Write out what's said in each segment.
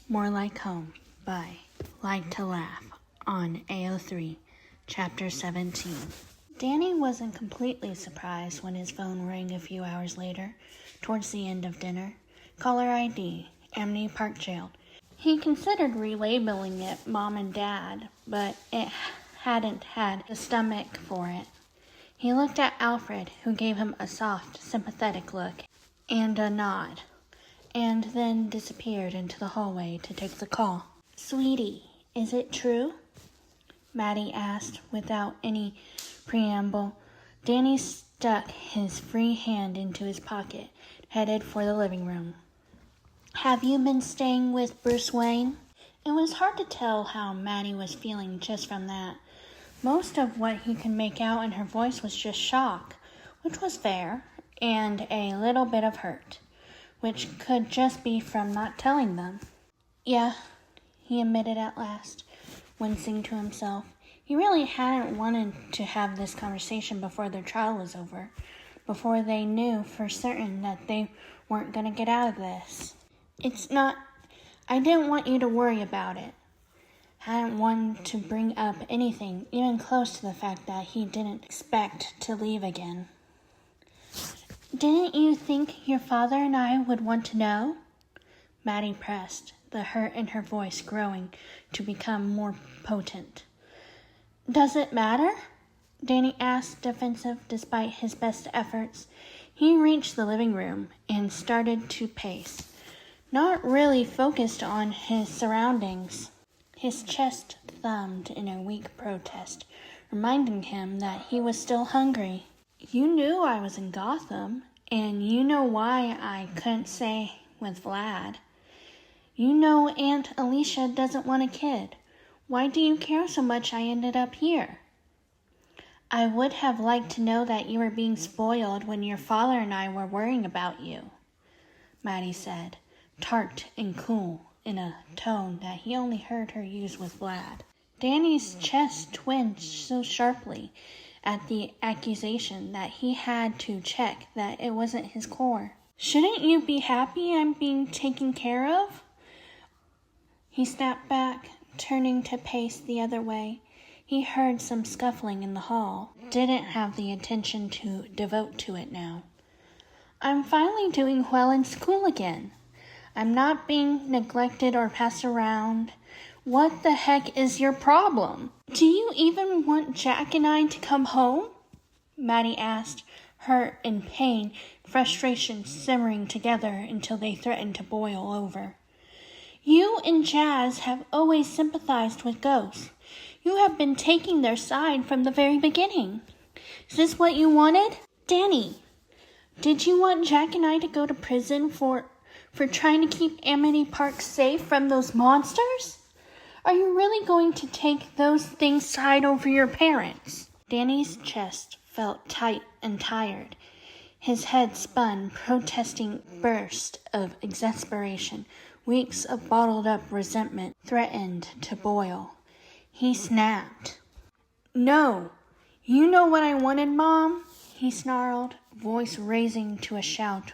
More Like Home by Like to Laugh on AO3, Chapter 17. Danny wasn't completely surprised when his phone rang a few hours later, towards the end of dinner. Caller ID, Amity Park Jail. He considered relabeling it Mom and Dad, but it hadn't had the stomach for it. He looked at Alfred, who gave him a soft, sympathetic look and a nod, and then disappeared into the hallway to take the call. "Sweetie, is it true?" Maddie asked without any preamble. Danny stuck his free hand into his pocket, headed for the living room. "Have you been staying with Bruce Wayne?" It was hard to tell how Maddie was feeling just from that. Most of what he could make out in her voice was just shock, which was fair, and a little bit of hurt, which could just be from not telling them. "Yeah," he admitted at last, wincing to himself. He really hadn't wanted to have this conversation before their trial was over, before they knew for certain that they weren't going to get out of this. I didn't want you to worry about it. Hadn't wanted to bring up anything, even close to the fact that he didn't expect to leave again. "Didn't you think your father and I would want to know?" Maddie pressed, the hurt in her voice growing to become more potent. "Does it matter?" Danny asked, defensive despite his best efforts. He reached the living room and started to pace, not really focused on his surroundings. His chest thumped in a weak protest, reminding him that he was still hungry. "You knew I was in Gotham, and you know why I couldn't stay with Vlad. You know Aunt Alicia doesn't want a kid. Why do you care so much I ended up here?" "I would have liked to know that you were being spoiled when your father and I were worrying about you," Maddie said, tart and cool, in a tone that he only heard her use with Vlad. Danny's chest twitched so sharply at the accusation that he had to check that it wasn't his core. "Shouldn't you be happy I'm being taken care of?" He snapped back, turning to pace the other way. He heard some scuffling in the hall, didn't have the attention to devote to it now. "I'm finally doing well in school again. I'm not being neglected or passed around. What the heck is your problem? Do you even want Jack and I to come home?" Maddie asked, hurt and pain, frustration simmering together until they threatened to boil over. "You and Jazz have always sympathized with ghosts. You have been taking their side from the very beginning. Is this what you wanted? Danny, did you want Jack and I to go to prison for trying to keep Amity Park safe from those monsters? Are you really going to take those things side over your parents?" Danny's chest felt tight and tired. His head spun, protesting burst of exasperation. Weeks of bottled-up resentment threatened to boil. He snapped. "No, you know what I wanted, Mom," he snarled, voice raising to a shout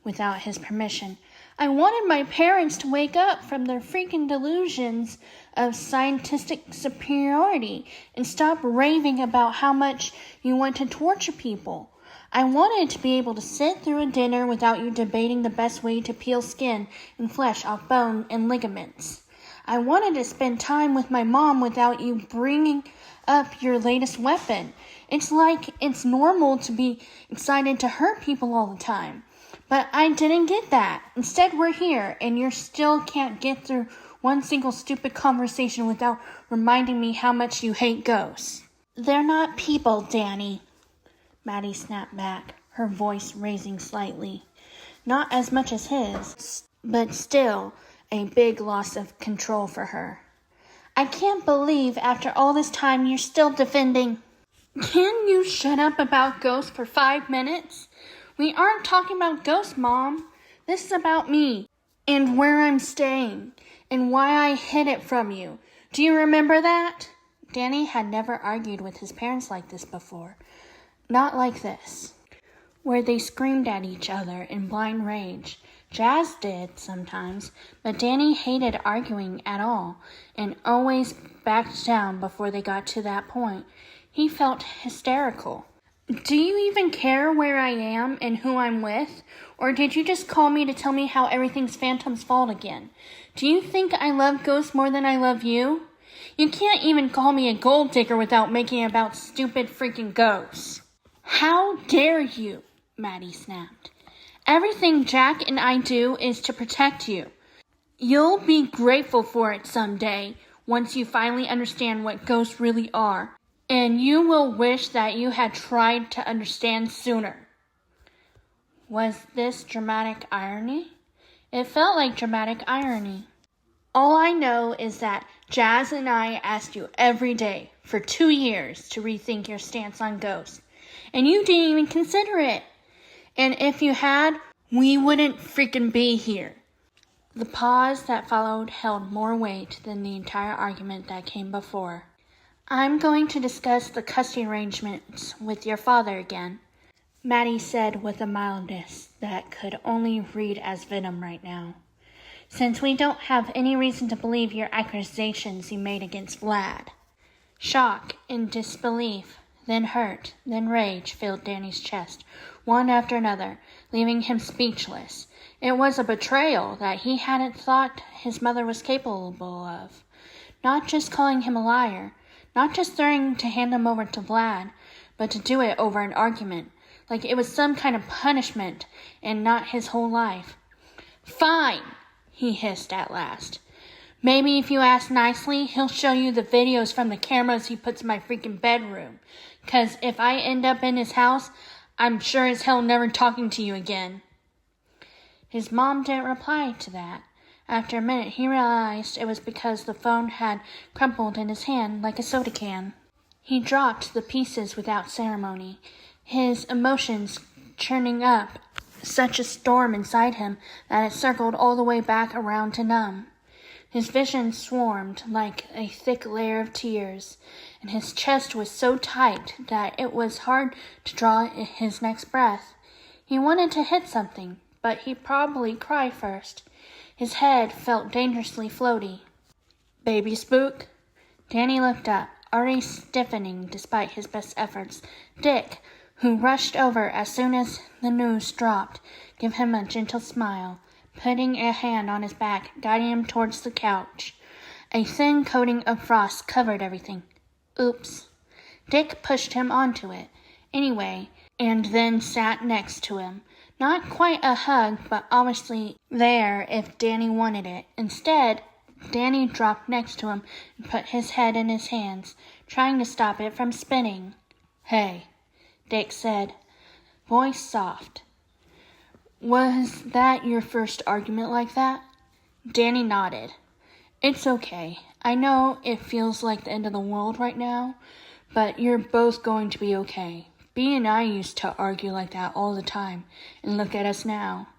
without his permission. "I wanted my parents to wake up from their freaking delusions of scientific superiority and stop raving about how much you want to torture people. I wanted to be able to sit through a dinner without you debating the best way to peel skin and flesh off bone and ligaments. I wanted to spend time with my mom without you bringing up your latest weapon. It's like it's normal to be excited to hurt people all the time. But I didn't get that. Instead, we're here, and you still can't get through one single stupid conversation without reminding me how much you hate ghosts." "They're not people, Danny," Maddie snapped back, her voice raising slightly. Not as much as his, but still a big loss of control for her. "I can't believe after all this time you're still defending—" "Can you shut up about ghosts for 5 minutes? We aren't talking about ghosts, Mom. This is about me, and where I'm staying, and why I hid it from you. Do you remember that?" Danny had never argued with his parents like this before. Not like this, where they screamed at each other in blind rage, Jazz did sometimes, but Danny hated arguing at all and always backed down before they got to that point. He felt hysterical. Do you even care where I am and who I'm with? Or did you just call me to tell me how everything's Phantom's fault again? Do you think I love ghosts more than I love you? You can't even call me a gold digger without making it about stupid freaking ghosts. How dare you? Maddie snapped. Everything Jack and I do is to protect you. You'll be grateful for it someday, once you finally understand what ghosts really are. And you will wish that you had tried to understand sooner. Was this dramatic irony? It felt like dramatic irony. All I know is that Jazz and I asked you every day for 2 years to rethink your stance on ghosts. And you didn't even consider it. And if you had, we wouldn't freaking be here. The pause that followed held more weight than the entire argument that came before. I'm going to discuss the custody arrangements with your father again, Maddie said with a mildness that could only read as venom right now. Since we don't have any reason to believe your accusations you made against Vlad. Shock and disbelief, then hurt, then rage filled Danny's chest, one after another, leaving him speechless. It was a betrayal that he hadn't thought his mother was capable of. Not just calling him a liar, not just threatening to hand him over to Vlad, but to do it over an argument, like it was some kind of punishment and not his whole life. Fine, he hissed at last. Maybe if you ask nicely, he'll show you the videos from the cameras he puts in my freaking bedroom. 'Cause if I end up in his house, I'm sure as hell never talking to you again. His mom didn't reply to that. After a minute, he realized it was because the phone had crumpled in his hand like a soda can. He dropped the pieces without ceremony, his emotions churning up such a storm inside him that it circled all the way back around to numb. His vision swarmed like a thick layer of tears, and his chest was so tight that it was hard to draw his next breath. He wanted to hit something, but he'd probably cry first. His head felt dangerously floaty. Baby spook? Danny looked up, already stiffening despite his best efforts. Dick, who rushed over as soon as the news dropped, gave him a gentle smile, putting a hand on his back, guiding him towards the couch. A thin coating of frost covered everything. Oops. Dick pushed him onto it, anyway, and then sat next to him. Not quite a hug, but obviously there if Danny wanted it. Instead, Danny dropped next to him and put his head in his hands, trying to stop it from spinning. Hey, Dick said, voice soft. Was that your first argument like that? Danny nodded. It's okay. I know it feels like the end of the world right now, but you're both going to be okay. Bea and I used to argue like that all the time, and look at us now.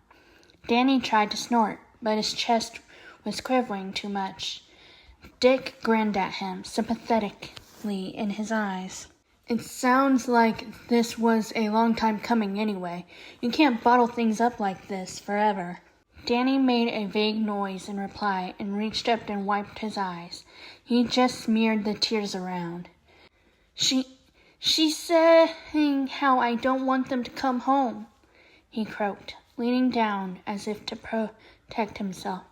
Danny tried to snort, but his chest was quivering too much. Dick grinned at him, sympathetically in his eyes. It sounds like this was a long time coming anyway. You can't bottle things up like this forever. Danny made a vague noise in reply and reached up and wiped his eyes. He just smeared the tears around. She's saying how I don't want them to come home, he croaked, leaning down as if to protect himself.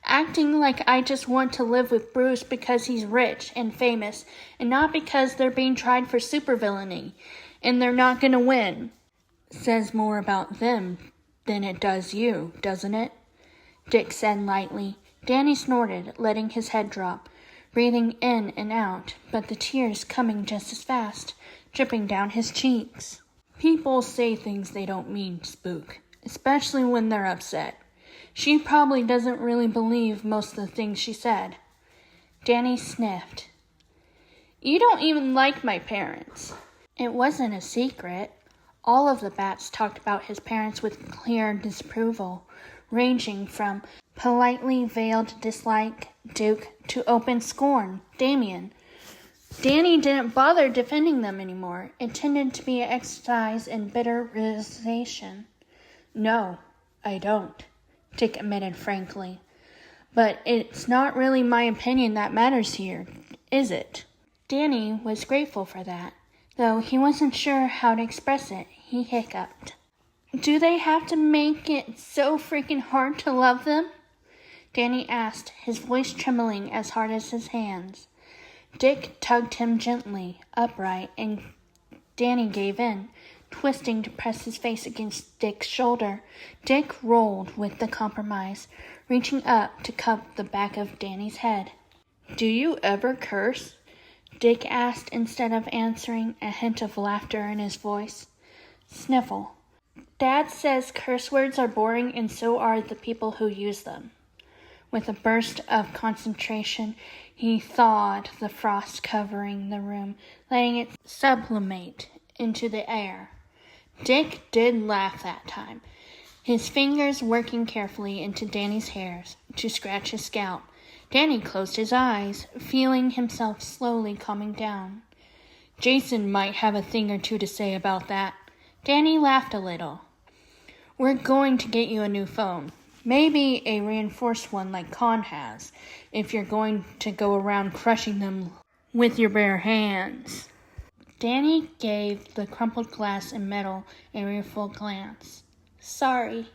Acting like I just want to live with Bruce because he's rich and famous, and not because they're being tried for supervillainy, and they're not going to win. Says more about them than it does you, doesn't it? Dick said lightly. Danny snorted, letting his head drop, breathing in and out, but the tears coming just as fast, dripping down his cheeks. People say things they don't mean, Spook, especially when they're upset. She probably doesn't really believe most of the things she said. Danny sniffed. You don't even like my parents. It wasn't a secret. All of the bats talked about his parents with clear disapproval, ranging from politely veiled dislike, Duke, to open scorn, Damien. Danny didn't bother defending them anymore. It tended to be an exercise in bitter realization. No, I don't. Dick admitted frankly. But it's not really my opinion that matters here, is it? Danny was grateful for that, though he wasn't sure how to express it. He hiccuped. Do they have to make it so freaking hard to love them? Danny asked, his voice trembling as hard as his hands. Dick tugged him gently upright, and Danny gave in, twisting to press his face against Dick's shoulder. Dick rolled with the compromise, reaching up to cup the back of Danny's head. Do you ever curse? Dick asked instead of answering, a hint of laughter in his voice. Sniffle. Dad says curse words are boring, and so are the people who use them. With a burst of concentration, he thawed the frost covering the room, letting it sublimate into the air. Dick did laugh that time, his fingers working carefully into Danny's hairs to scratch his scalp. Danny closed his eyes, feeling himself slowly calming down. Jason might have a thing or two to say about that. Danny laughed a little. We're going to get you a new phone. Maybe a reinforced one like Con has, if you're going to go around crushing them with your bare hands. Danny gave the crumpled glass and metal a rueful glance. Sorry,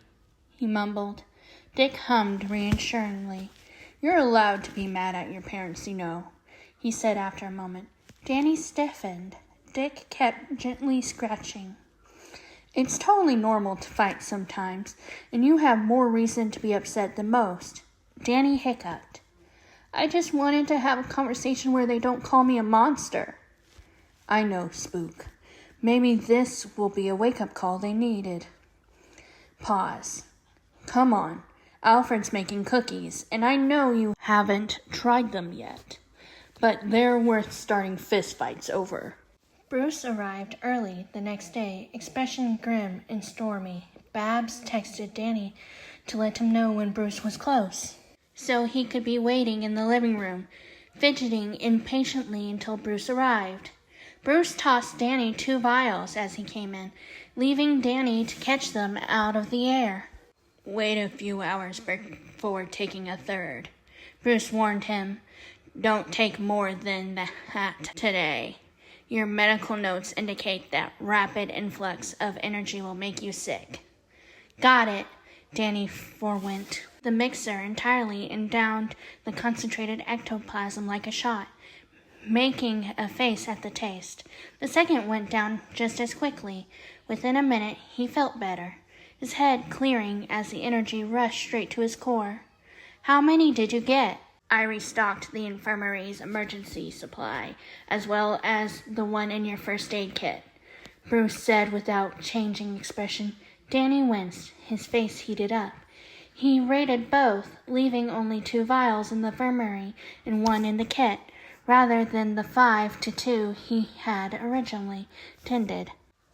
he mumbled. Dick hummed reassuringly. You're allowed to be mad at your parents, you know, he said after a moment. Danny stiffened. Dick kept gently scratching. It's totally normal to fight sometimes, and you have more reason to be upset than most. Danny hiccuped. I just wanted to have a conversation where they don't call me a monster. I know, Spook. Maybe this will be a wake-up call they needed. Pause. Come on. Alfred's making cookies, and I know you haven't tried them yet, but they're worth starting fistfights over. Bruce arrived early the next day, expression grim and stormy. Babs texted Danny to let him know when Bruce was close, so he could be waiting in the living room, fidgeting impatiently until Bruce arrived. Bruce tossed Danny 2 vials as he came in, leaving Danny to catch them out of the air. Wait a few hours before taking a third, Bruce warned him. Don't take more than that today. Your medical notes indicate that rapid influx of energy will make you sick. Got it, Danny forewent the mixer entirely and downed the concentrated ectoplasm like a shot, making a face at the taste. The second went down just as quickly. Within a minute, he felt better, his head clearing as the energy rushed straight to his core. How many did you get? I restocked the infirmary's emergency supply, as well as the one in your first aid kit, Bruce said without changing expression. Danny winced, his face heated up. He raided both, leaving only 2 vials in the infirmary and 1 in the kit, rather than the 5 to 2 he had originally intended.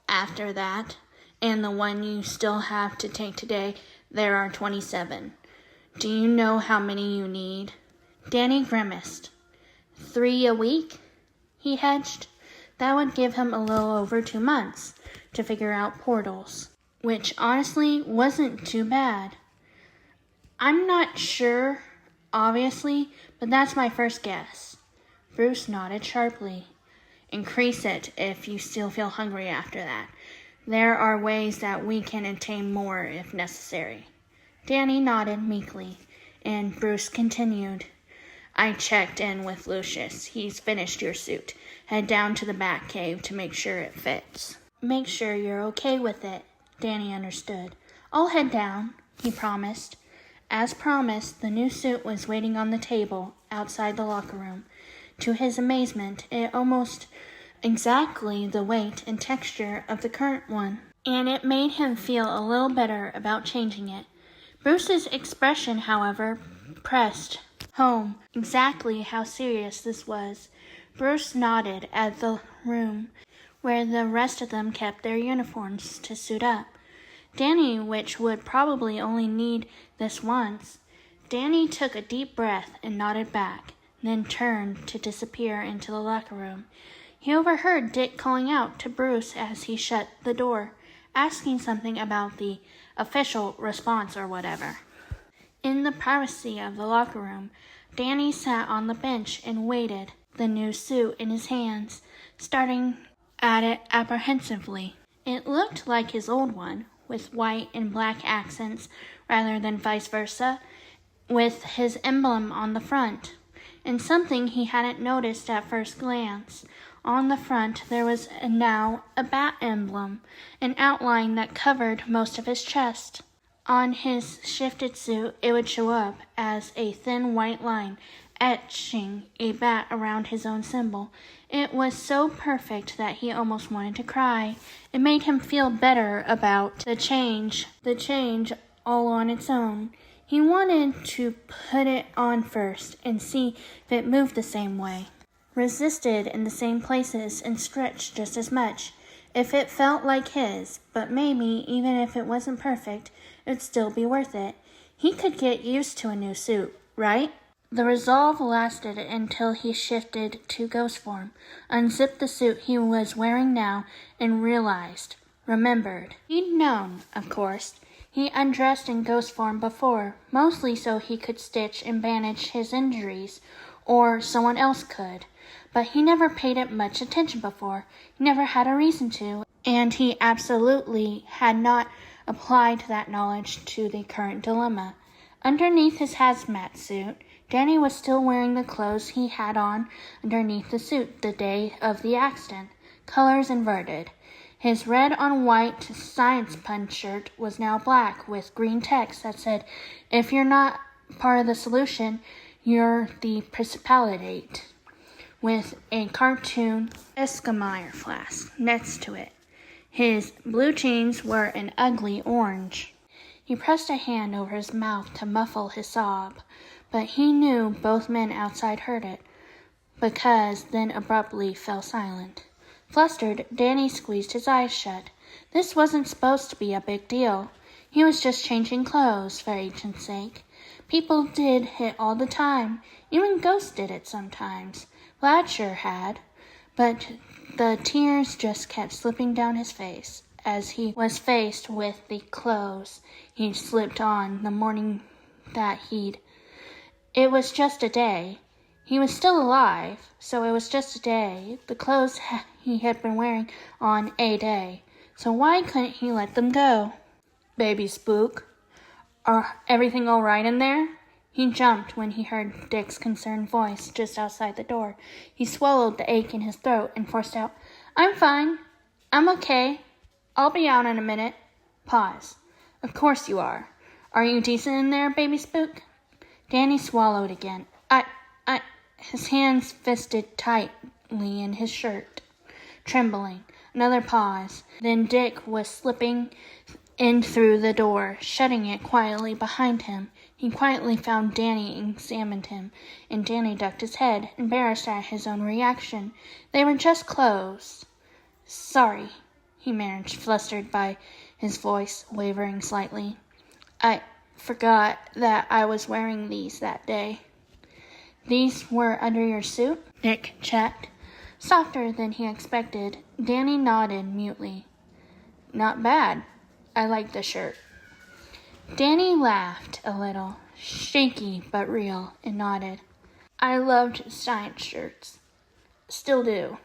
After that, and the one you still have to take today, there are 27. Do you know how many you need? Danny grimaced. 3 a week? He hedged. That would give him a little over 2 months to figure out portals, which honestly wasn't too bad. I'm not sure, obviously, but that's my first guess. Bruce nodded sharply. Increase it if you still feel hungry after that. There are ways that we can attain more if necessary. Danny nodded meekly, and Bruce continued. I checked in with Lucius. He's finished your suit. Head down to the Bat Cave to make sure it fits. Make sure you're okay with it. Danny understood. I'll head down, he promised. As promised, the new suit was waiting on the table outside the locker room. To his amazement, it almost exactly the weight and texture of the current one, and it made him feel a little better about changing it. Bruce's expression, however, pressed home exactly how serious this was. Bruce nodded at the room where the rest of them kept their uniforms to suit up. Danny, which would probably only need this once. Danny took a deep breath and nodded back, then turned to disappear into the locker room. He overheard Dick calling out to Bruce as he shut the door, asking something about the official response or whatever. In the privacy of the locker room, Danny sat on the bench and waited, the new suit in his hands, staring at it apprehensively. It looked like his old one, with white and black accents rather than vice versa, with his emblem on the front. And something he hadn't noticed at first glance. On the front there was now a bat emblem, an outline that covered most of his chest. On his shifted suit, it would show up as a thin white line, etching a bat around his own symbol. It was so perfect that he almost wanted to cry. It made him feel better about the change all on its own. He wanted to put it on first and see if it moved the same way, resisted in the same places, and stretched just as much. If it felt like his, but maybe even if it wasn't perfect, it'd still be worth it. He could get used to a new suit, right? The resolve lasted until he shifted to ghost form, unzipped the suit he was wearing now, and remembered. He'd known, of course. He undressed in ghost form before, mostly so he could stitch and bandage his injuries, or someone else could. But he never paid it much attention before. He never had a reason to, and he absolutely had not applied that knowledge to the current dilemma. Underneath his hazmat suit, Danny was still wearing the clothes he had on underneath the suit the day of the accident, colors inverted. His red-on-white science punch shirt was now black with green text that said, "If you're not part of the solution, you're the precipitate," with a cartoon Esquimalt flask next to it. His blue jeans were an ugly orange. He pressed a hand over his mouth to muffle his sob, but he knew both men outside heard it, because then abruptly fell silent. Flustered, Danny squeezed his eyes shut. This wasn't supposed to be a big deal. He was just changing clothes, for ancient's sake. People did it all the time. Even ghosts did it sometimes. Vlad sure had. But the tears just kept slipping down his face as he was faced with the clothes he'd slipped on the morning that It was just a day. He was still alive, so it was just a day. The clothes he had been wearing on a day. So why couldn't he let them go? "Baby spook, are everything all right in there?" He jumped when he heard Dick's concerned voice just outside the door. He swallowed the ache in his throat and forced out, "I'm fine. I'm okay. I'll be out in a minute." Pause. "Of course you are. Are you decent in there, baby spook?" Danny swallowed again. His hands fisted tightly in his shirt, trembling. Another pause. Then Dick was slipping in through the door, shutting it quietly behind him. He quietly found Danny and examined him, and Danny ducked his head, embarrassed at his own reaction. They were just clothes. "Sorry," he managed, flustered by his voice wavering slightly. "I forgot that I was wearing these that day." "These were under your suit?" Dick checked. Softer than he expected, Danny nodded mutely. "Not bad. I like the shirt." Danny laughed a little, shaky but real, and nodded. "I loved science shirts. Still do."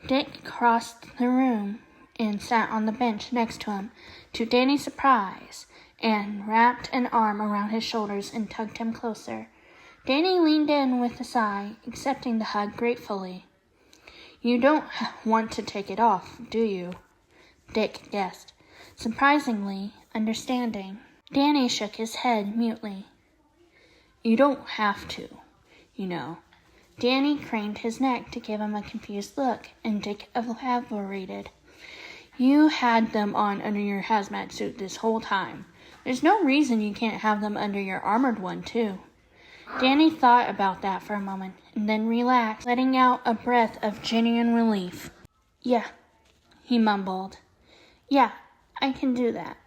Dick crossed the room and sat on the bench next to him, to Danny's surprise, and wrapped an arm around his shoulders and tugged him closer. Danny leaned in with a sigh, accepting the hug gratefully. "You don't want to take it off, do you?" Dick guessed, surprisingly understanding. Danny shook his head mutely. "You don't have to, you know." Danny craned his neck to give him a confused look, and Dick elaborated. "You had them on under your hazmat suit this whole time. There's no reason you can't have them under your armored one, too." Danny thought about that for a moment, and then relaxed, letting out a breath of genuine relief. "Yeah," he mumbled. "Yeah, I can do that."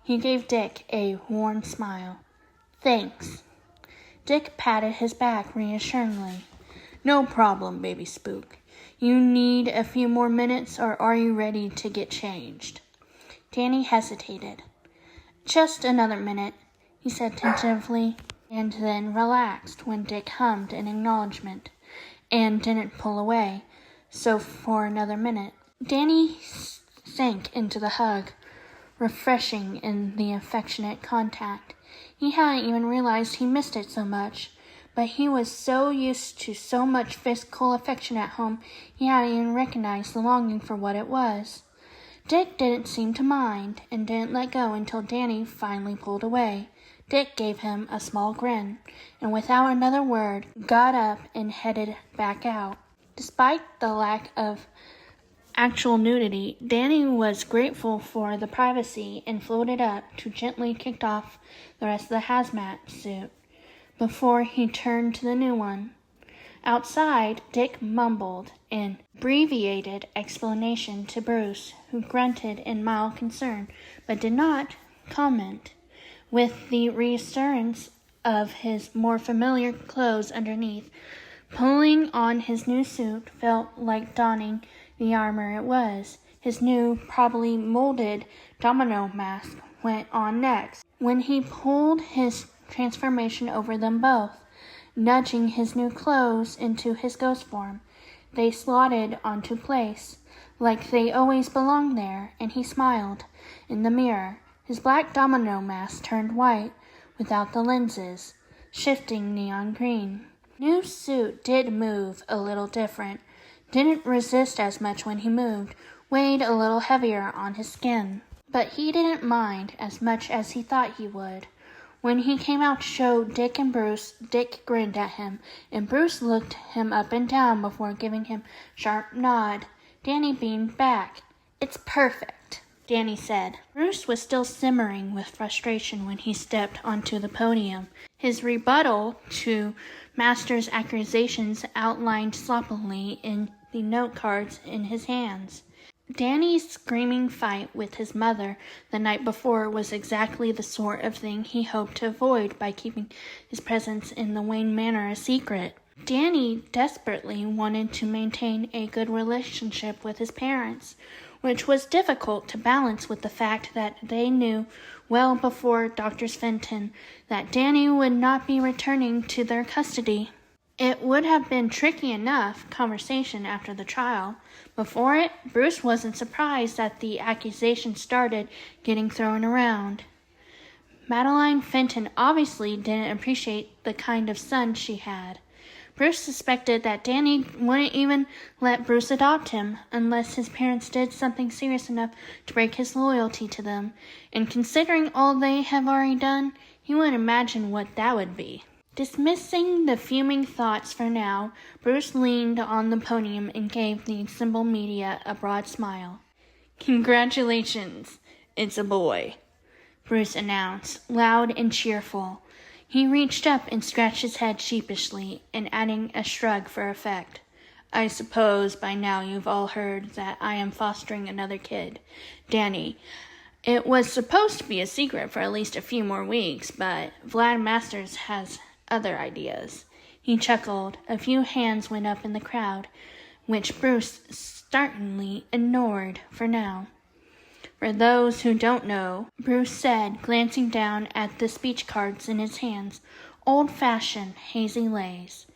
He gave Dick a worn smile. "Thanks." Dick patted his back reassuringly. "No problem, baby spook. You need a few more minutes, or are you ready to get changed?" Danny hesitated. "Just another minute." he said tentatively, and then relaxed when Dick hummed in acknowledgement and didn't pull away. So for another minute, Danny sank into the hug, refreshing in the affectionate contact. He hadn't even realized he missed it so much, but he was so used to so much physical affection at home, he hadn't even recognized the longing for what it was. Dick didn't seem to mind, and didn't let go until Danny finally pulled away. Dick gave him a small grin, and without another word, got up and headed back out. Despite the lack of actual nudity, Danny was grateful for the privacy and floated up to gently kick off the rest of the hazmat suit before he turned to the new one. Outside, Dick mumbled an abbreviated explanation to Bruce, who grunted in mild concern, but did not comment. With the reassurance of his more familiar clothes underneath, pulling on his new suit felt like donning the armor it was. His new, probably molded domino mask went on next, when he pulled his transformation over them both, nudging his new clothes into his ghost form. They slotted onto place, like they always belonged there, and he smiled. In the mirror, his black domino mask turned white without the lenses, shifting neon green. New suit did move a little different, didn't resist as much when he moved, weighed a little heavier on his skin. But he didn't mind as much as he thought he would. When he came out to show Dick and Bruce, Dick grinned at him, and Bruce looked him up and down before giving him a sharp nod. Danny beamed back. "It's perfect," Danny said. Bruce was still simmering with frustration when he stepped onto the podium, his rebuttal to Master's accusations outlined sloppily in the note cards in his hands. Danny's screaming fight with his mother the night before was exactly the sort of thing he hoped to avoid by keeping his presence in the Wayne Manor a secret. Danny desperately wanted to maintain a good relationship with his parents, which was difficult to balance with the fact that they knew well before Dr. Fenton that Danny would not be returning to their custody. It would have been tricky enough conversation after the trial. Before it, Bruce wasn't surprised that the accusation started getting thrown around. Madeline Fenton obviously didn't appreciate the kind of son she had. Bruce suspected that Danny wouldn't even let Bruce adopt him unless his parents did something serious enough to break his loyalty to them, and considering all they have already done, he wouldn't imagine what that would be. Dismissing the fuming thoughts for now, Bruce leaned on the podium and gave the assembled media a broad smile. "Congratulations, it's a boy," Bruce announced, loud and cheerful. He reached up and scratched his head sheepishly, and adding a shrug for effect. "I suppose by now you've all heard that I am fostering another kid, Danny. It was supposed to be a secret for at least a few more weeks, but Vlad Masters has other ideas." He chuckled. A few hands went up in the crowd, which Bruce startlingly ignored for now. "For those who don't know," Bruce said, glancing down at the speech cards in his hands, old-fashioned hazy lays.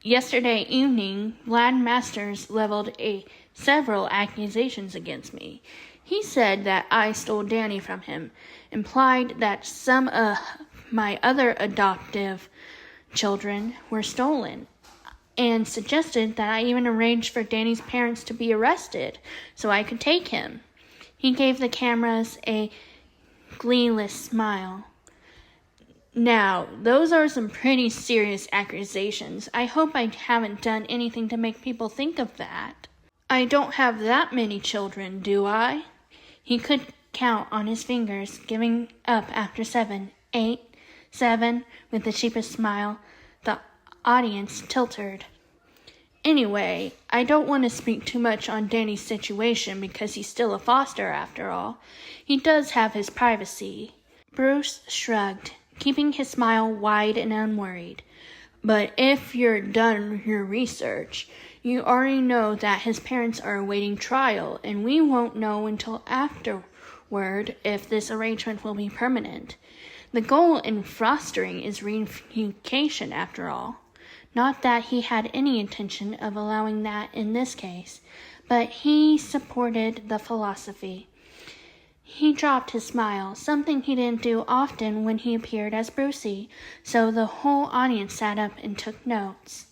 "Yesterday evening, Vlad Masters leveled several accusations against me. He said that I stole Danny from him, implied that some of my other adoptive children were stolen, and suggested that I even arranged for Danny's parents to be arrested so I could take him." He gave the cameras a gleeless smile. "Now, those are some pretty serious accusations. I hope I haven't done anything to make people think of that. I don't have that many children, do I?" He could count on his fingers, giving up after 7, 8, 7, with the cheapest smile. The audience tilted. "Anyway, I don't want to speak too much on Danny's situation because he's still a foster after all. He does have his privacy." Bruce shrugged, keeping his smile wide and unworried. "But if you're done your research, you already know that his parents are awaiting trial, and we won't know until afterward if this arrangement will be permanent. The goal in fostering is reunification, after all. Not that he had any intention of allowing that in this case, but he supported the philosophy. He dropped his smile, something he didn't do often when he appeared as Brucey, so the whole audience sat up and took notes.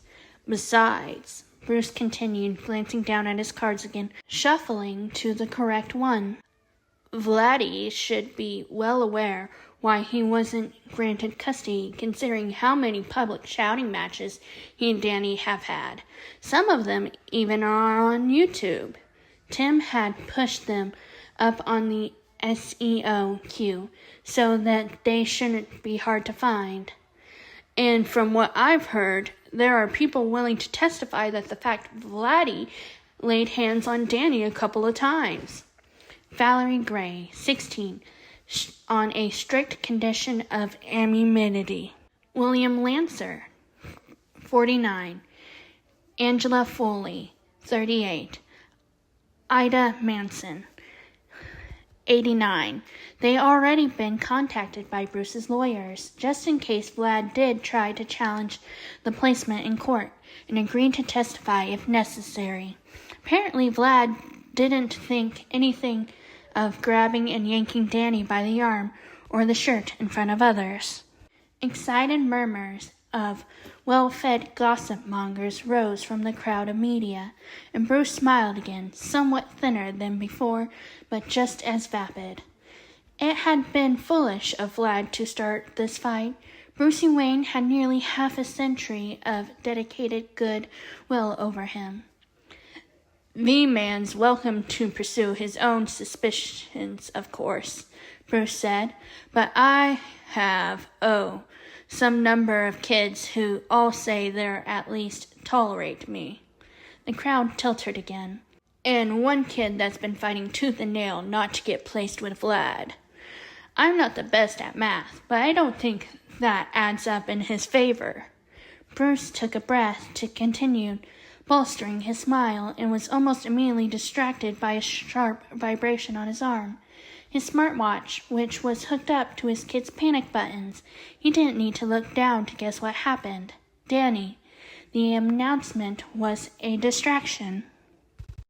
Besides, Bruce continued, glancing down at his cards again, shuffling to the correct one. Vladdy should be well aware why he wasn't granted custody, considering how many public shouting matches he and Danny have had. Some of them even are on YouTube. Tim had pushed them up on the SEO queue so that they shouldn't be hard to find. And from what I've heard, there are people willing to testify that the fact Vladdy laid hands on Danny a couple of times. Valerie Gray, 16, on a strict condition of anonymity. William Lancer, 49. Angela Foley, 38. Ida Manson, 89. They already been contacted by Bruce's lawyers, just in case Vlad did try to challenge the placement in court, and agreed to testify if necessary. Apparently, Vlad didn't think anything of grabbing and yanking Danny by the arm or the shirt in front of others. Excited murmurs of well-fed gossip mongers rose from the crowd of media, and Bruce smiled again, somewhat thinner than before, but just as vapid. It had been foolish of Vlad to start this fight. Brucey Wayne had nearly half a century of dedicated good will over him. The man's welcome to pursue his own suspicions, of course, Bruce said, but I have, some number of kids who all say they're at least tolerate me. The crowd tilted again. And one kid that's been fighting tooth and nail not to get placed with Vlad. I'm not the best at math, but I don't think that adds up in his favor. Bruce took a breath to continue, bolstering his smile, and was almost immediately distracted by a sharp vibration on his arm. His smartwatch, which was hooked up to his kid's panic buttons. He didn't need to look down to guess what happened. Danny. The announcement was a distraction.